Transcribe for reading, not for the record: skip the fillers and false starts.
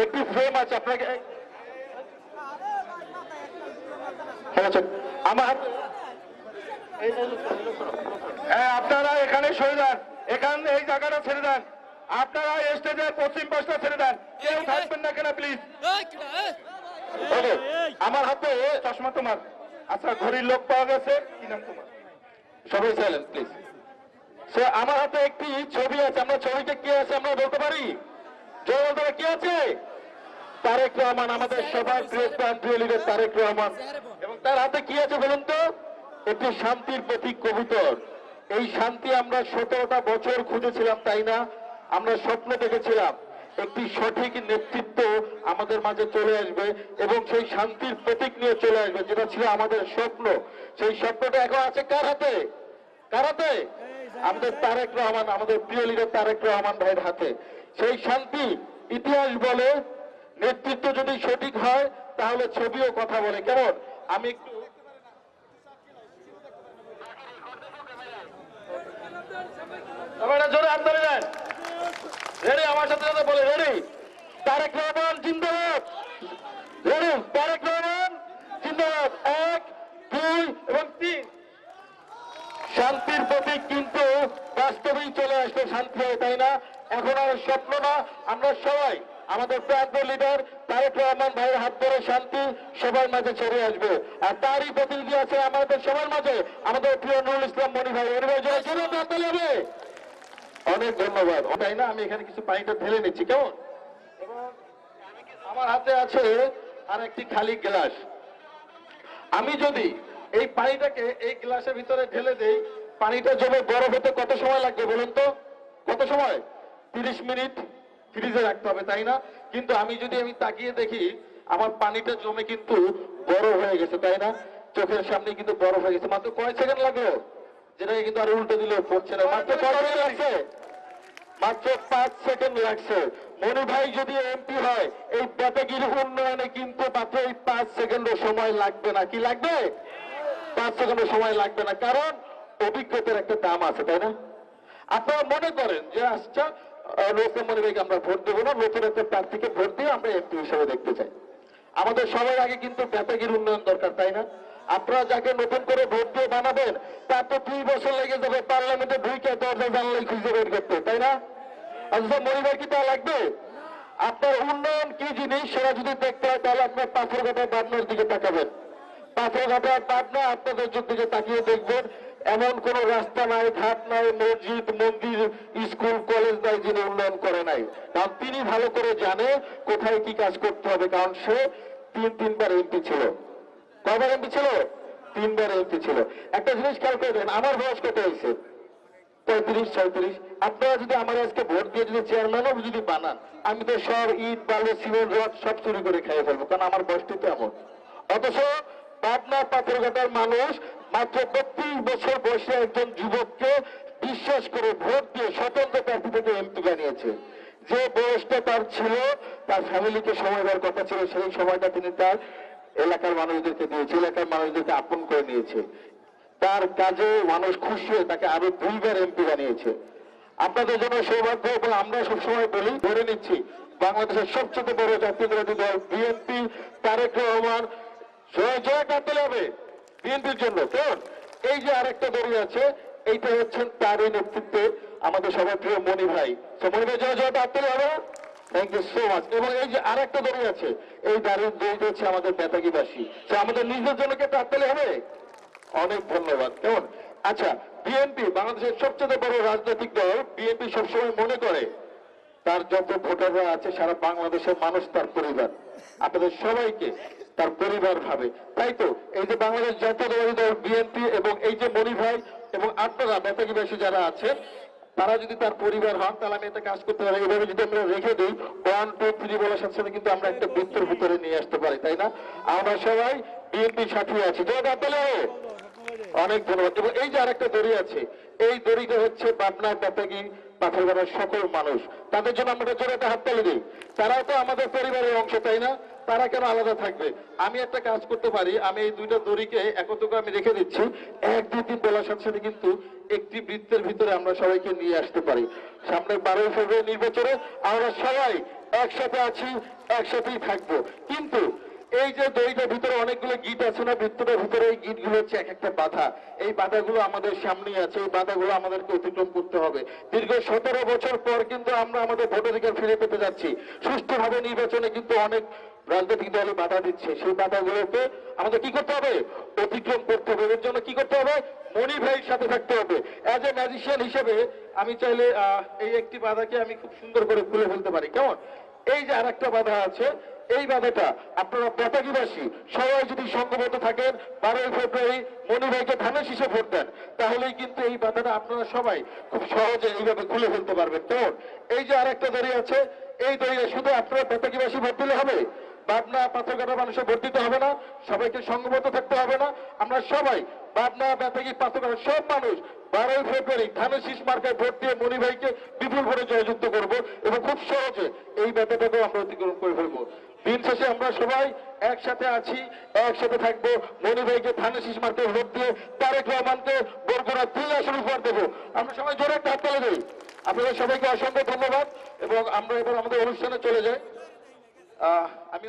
একটি ফ্রেম আছে আপনাকে আমার আপনারা এখানে সরে যান, এখানে এই জায়গাটা ছেড়ে দেন, আপনারা স্টেজের পশ্চিম পাশটা ছেড়ে দেন, কেউ থাকবেন না কেন প্লিজ। আমার হাতে চশমা তোমার, আচ্ছা ঘড়ির লোক পাওয়া গেছে, কি নাম তোমার? সবাই সাইলেন্ট প্লিজ। সে আমার হাতে একটি ছবি আছে, আমরা ছবিতে কি আছে আমরা বলতে পারি? জয় বলতে কি আছে? তারেক রহমান, আমাদের সবার প্রিয় লিডার তারেক রহমান, এবং তার হাতে কি আছে বলুন তো? একটি শান্তির প্রতীক কবুতর। এই শান্তি আমরা 17টা বছর খুঁজেছিলাম, তাই না? আমরা স্বপ্ন দেখেছিলাম একটি সঠিক নেতৃত্ব আমাদের মাঝে চলে আসবে এবং সেই শান্তির প্রতীক নিয়ে চলে আসবে, যেটা ছিল আমাদের স্বপ্ন। সেই স্বপ্নটা এখন আছে কার হাতে? কার হাতে? আমাদের তারেক রহমান, আমাদের প্রিয় লিডার তারেক রহমান ভাইয়ের হাতে। সেই শান্তি, ইতিহাস বলে নেতৃত্ব যদি সঠিক হয় তাহলে ছবিও কথা বলে। কেমন? আমি একটু জোরে হাত ধরে দেন। রেডি? আমার সাথে সাথে বলে রেডি? তারেক রহমান জিন্দাবাদ। রেডি? তারেক রহমান জিন্দাবাদ। 1 2 এবং 3। শান্তির প্রতীক কিন্তু বাস্তবেই চলে আসলো, শান্তি হয়, তাই না? এখন আর স্বপ্ন না, আমরা সবাই আমাদের প্রান্তীয় লিডার তারেক রহমান ভাইয়ের হাত ধরে শান্তি সবার মাঝে ছড়ে আসবে। আর তারই প্রতিনিধি আছে আমাদের সবার মাঝে, আমাদের প্রিয় নুরুল ইসলাম মনি ভাই। মনি ভাই জয় জন্য হাত হবে। অনেক ধন্যবাদ। তাই না? আমি এখানে কিছু পানিটা ঢেলে নিচ্ছি, কেমন? এবং আমার হাতে আছে আর একটি খালি গ্লাস। আমি যদি এই পানিটাকে এই গ্লাসের ভিতরে ঢেলে দেই, পানিটা জমে বরফ হতে কত সময় লাগবে বলুন তো? কত সময়? 30 মিনিট ফ্রিজে রাখতে হবে, তাই না? কিন্তু আমি তাকিয়ে দেখি আমার পানিটা জমে কিন্তু বরফ হয়ে গেছে, তাই না? চোখের সামনে কিন্তু বরফ হয়ে গেছে। মাত্র কয় সেকেন্ড লাগলো? যেটাকে কিন্তু আর উল্টে দিলেও পড়ছে না। মাত্র কয় সেকেন্ড লাগছে? মাত্র 5 সেকেন্ড লাগছে। মনি ভাই যদি এমপি হয়, এই বেতাগির উন্নয়নে কিন্তু মাত্র এই 5 সেকেন্ডও সময় লাগবে না। কি লাগবে? 5 সেকেন্ডও সময় লাগবে না, কারণ অভিজ্ঞতার একটা দাম আছে, তাই না? আপনারা মনে করেন যে আচ্ছা নতুন মনি ভাইকে আমরা ভোট দেবো না, নতুন একটা প্রার্থীকে ভোট দিয়ে আমরা এমপি হিসেবে দেখতে চাই। আমাদের সবার আগে কিন্তু বেতাগির উন্নয়ন দরকার, তাই না? আপনারা যাকে নতুন করে ভোট দিয়ে বানাবেন, তার তো 2 বছর লেগে যাবে পার্লামেন্টে ঢুকে দরজা জানলাই খুঁজে বের করতে, তাই না? আচ্ছা মনি ভাই কি তা লাগবে? আপনার উন্নয়ন কি জিনিস সেটা যদি দেখতে হয় তাহলে আপনার পাথরঘাটা পাবনার দিকে তাকাবেন। পাথরঘাটা পাবনা আপনাদের দিকে তাকিয়ে দেখবেন এমন কোন রাস্তা নাই, ঘাট নাই, মসজিদ, মন্দির, স্কুল, কলেজ নাই যিনি উন্নয়ন করে নাই। কারণ তিনি ভালো করে জানে কোথায় কি কাজ করতে হবে, কারণ সে 3বার এমপি ছিল। কয়বার এমপি ছিল? 3বার এমপি ছিল। একটা জিনিস খেয়াল করবেন, আমার বয়স কত হয়েছে? 35 36। আপনারা যদি আমার আজকে ভোট দিয়ে যদি চেয়ারম্যানও যদি বানান, আমি তো সব ইট বালু সিমেন্ট রড সব চুরি করে খেয়ে ফেলবো, কারণ আমার বয়সটা তো এমন। অথচ পাবনা পাথরঘাটার মানুষ মাত্র 32 বছর বয়সে একজন যুবককে বিশ্বাস করে ভোট দিয়ে স্বতন্ত্র প্রার্থী থেকে এমপি বানিয়েছে। যে বয়সটা তার ছিল, তার ফ্যামিলিকে সময় দেওয়ার কথা ছিল, সেই সময়টা তিনি তার এলাকার মানুষদেরকে দিয়েছে, এলাকার মানুষদেরকে আপন করে নিয়েছে। তার কাজে মানুষ খুশি হয়ে তাকে আরো 2বার এমপি বানিয়েছে। আপনাদের জন্য সৌভাগ্য, এবং আমরা সবসময় বলি, ধরে নিচ্ছি বাংলাদেশের সবচেয়ে বড় জাতীয়তাবাদী দল বিএনপি, তারেক রহমান জয় জয় কাটতে হবে বিএনপির জন্য। কেমন? এই যে আরেকটা দড়ি আছে, এইটা হচ্ছেন তারই নেতৃত্বে আমাদের সবার প্রিয় মনি ভাই। মনি ভাই জয় জয় কাটতে হবে। Thank you so much. এবং এই যে আরেকটা দড়ি আছে, এই দাঁড়িয়ে দড়িটা হচ্ছে আমাদের বেতাগিবাসী। আমাদের নিজের জন্য কে কাটতে হবে? অনেক ধন্যবাদ। কেমন? আচ্ছা, বিএনপি বাংলাদেশের সবচেয়ে বড় রাজনৈতিক দল। বিএনপি সবসময় মনে করে তার যত ভোটাররা আছে সারা বাংলাদেশের মানুষ তার পরিবার। আপনাদের সবাইকে তার পরিবার ভাবে। তাই তো এই যে বাংলাদেশ জাতীয়তাবাদী দল বিএনপি এবং এই যে মনি ভাই এবং আপনারা বেতাগিবাসী যারা আছেন, তারা যদি তার পরিবার হন, তাহলে আমি একটা কাজ করতে পারি। এভাবে যদি আমরা রেখে দিই 1 2 3 বলার সাথে সাথে কিন্তু আমরা একটা বৃত্তের ভিতরে নিয়ে আসতে পারি, তাই না? আমরা সবাই বিএনপির সাথে আছি। জয় বাতালে। অনেক ধন্যবাদ। এবং এই যে আরেকটা দড়ি আছে, এই দড়িটা হচ্ছে পাবনা বেতাগি পাথরঘাটার সকল মানুষ। তাদের জন্য আমরা জোরে একটা হাততালি দিই। তারাও তো আমাদের পরিবারের অংশ, তাই না? তারা কেন আলাদা থাকবে? আমি একটা কাজ করতে পারি, আমি এই দুইটা দড়িকে একত্র করে আমি রেখে দিচ্ছি। 1, 2, 3 বলার সাথে সাথে কিন্তু একটি বৃত্তের ভিতরে আমরা সবাইকে নিয়ে আসতে পারি। সামনে 12 ফেব্রুয়ারি নির্বাচনে আমরা সবাই একসাথে আছি, একসাথেই থাকবো। কিন্তু এই যে দড়িটার ভিতরে অনেকগুলো গিট আছে না, বৃত্তটার ভিতরে এই গিটগুলো হচ্ছে এক একটা বাধা। এই বাধাগুলো আমাদের সামনেই আছে, এই বাধাগুলো আমাদেরকে অতিক্রম করতে হবে। দীর্ঘ 17 বছর পর কিন্তু আমরা আমাদের ভোটাধিকার ফিরে পেতে যাচ্ছি। সুষ্ঠুভাবে নির্বাচনে কিন্তু অনেক রাজনৈতিক দলে বাধা দিচ্ছে, সেই বাধাগুলোকে আমাদের কি করতে হবে? অতিক্রম করতে হবে। এর জন্য কি করতে হবে? মনি ভাইয়ের সাথে থাকতে হবে। অ্যাজ এ ম্যাজিশিয়ান হিসেবে আমি চাইলে এই একটি বাধাকে আমি খুব সুন্দর করে খুলে ফেলতে পারি। কেমন? এই যে আরেকটা বাধা আছে, এই বাধাটা আপনারা বেতাগীবাসী সবাই যদি সংঘবদ্ধ থাকেন, 12 ফেব্রুয়ারি মনি ভাইকে ধানের শীষে ভোট দেন, তাহলেই কিন্তু এই বাধাটা আপনারা সবাই খুব সহজে এইভাবে খুলে ফেলতে পারবেন। কেমন? এই যে আরেকটা দড়ি আছে, এই দড়িয়ে শুধু আপনারা বেতাগীবাসী ভোট দিলে হবে? পাবনা পাথরঘাটা মানুষের ভোট দিতে হবে না? সবাইকে সংঘবদ্ধ থাকতে হবে না? আমরা সবাই পাবনা বেতাগী পাথরঘাটা সব মানুষ 12 ফেব্রুয়ারি ধানের শীষ মার্কায় ভোট দিয়ে মনি ভাইকে বিপুল ভোটে জয়যুক্ত করব এবং খুব সহজে এই ব্যাপারটাকেও আমরা অতিক্রম করে ফেলবো। দিন শেষে আমরা সবাই একসাথে আছি, একসাথে থাকবো। মনি ভাইকে ধানের শীষ মার্কায় ভোট দিয়ে তারেক রহমানকে বরগুনা 3 আসন উপহার দেবো। আমরা সবাই জোরে একটা হাততালি দেই। আপনাদের সবাইকে অসংখ্য ধন্যবাদ এবং আমরা এবার আমাদের অনুষ্ঠানে চলে যাই। আমি